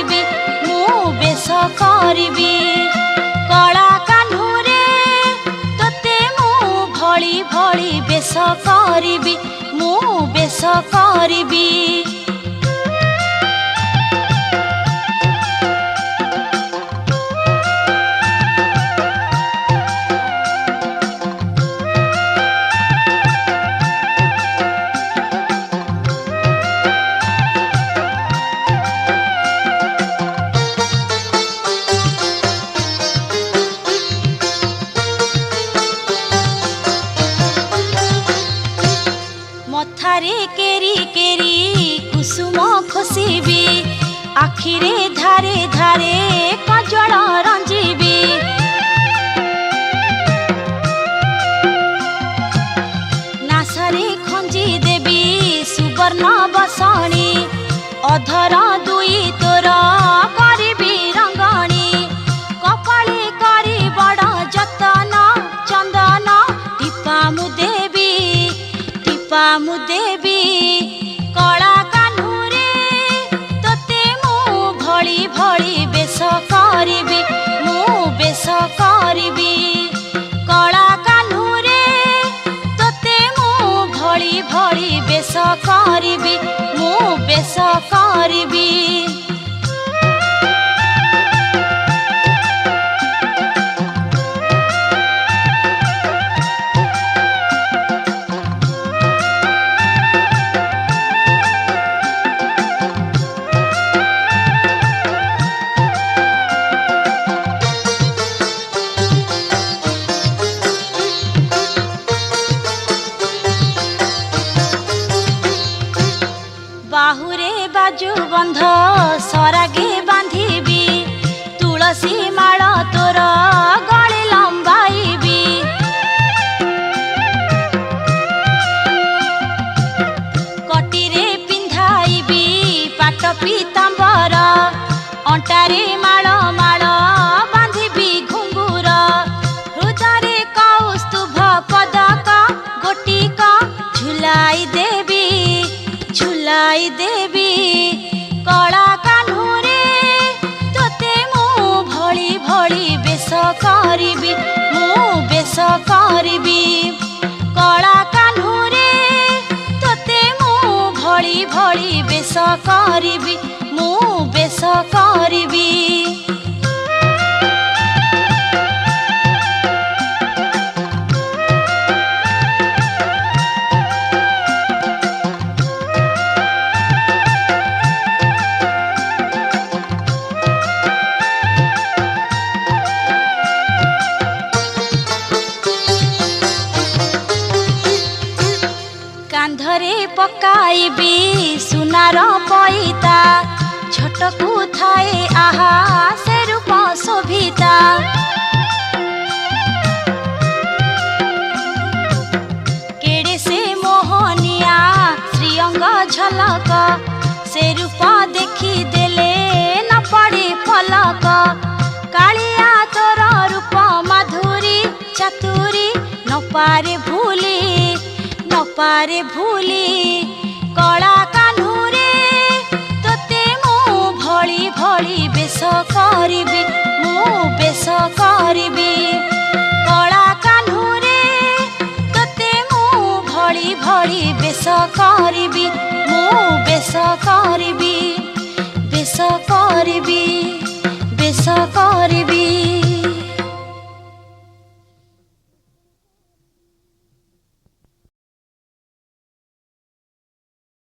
କରିବି ମୁଁ ବେଶ କରିବି କଳା କାହ୍ନୁରେ ତୋତେ ମୁଁ ଭଳି ଭଳି ବେଶ କରିବି ମୁଁ ବେଶ କରିବି। मथारे केरी केरी कुसुम खोसिबी आखिरे धारे धारे काजल रंजीबी नासरे खंजी देवी सुवर्ण बसणी अधर दुई तोर करिबी रंगणी कपाली करी बड़ जतन चंदन टीपा मु देवी मु देवी कला कान्हुरे तोते मु भली भली बेश करिबी मु बेश करिबी कला कान्हुरे तोते मु भली भली बेश करिबी मु बेश करिबी। बाहुरे बाजू बंध सरागे बांधिबी तुलसी माळ तोर गले लंबाइबी कटीरे पिंधाइबी पाट पीतांबर अंटारे माळ माळ बांधिबी घुंगुर हृदय कौस्तुभ पदक गोटिक झुलाई देवी झुलाई देवी कला कान्हुरे तोते मु भली भली बेश करिबी मु बेश करिबी कला कान्हुरे तोते मु भली भली बेश करिबी मु बेश करिबी। कांधरे पकाइबी सुनार पैता झटकू थाए आहा से रूप शोभिता केड़े से मोहनिया श्रीअंग झलक से रूप देखी देले न पड़े पलक कालिया तोर रूप माधुरी चातुरी न पारे भूली पारे भूली कला कान्हुरे तोते मु भली भली बेश करिबी मु बेश करिबी कला कान्हुरे तोते मु भली भली बेश करिबी मु बेश करिबी बेश करिबी बेश करिबी।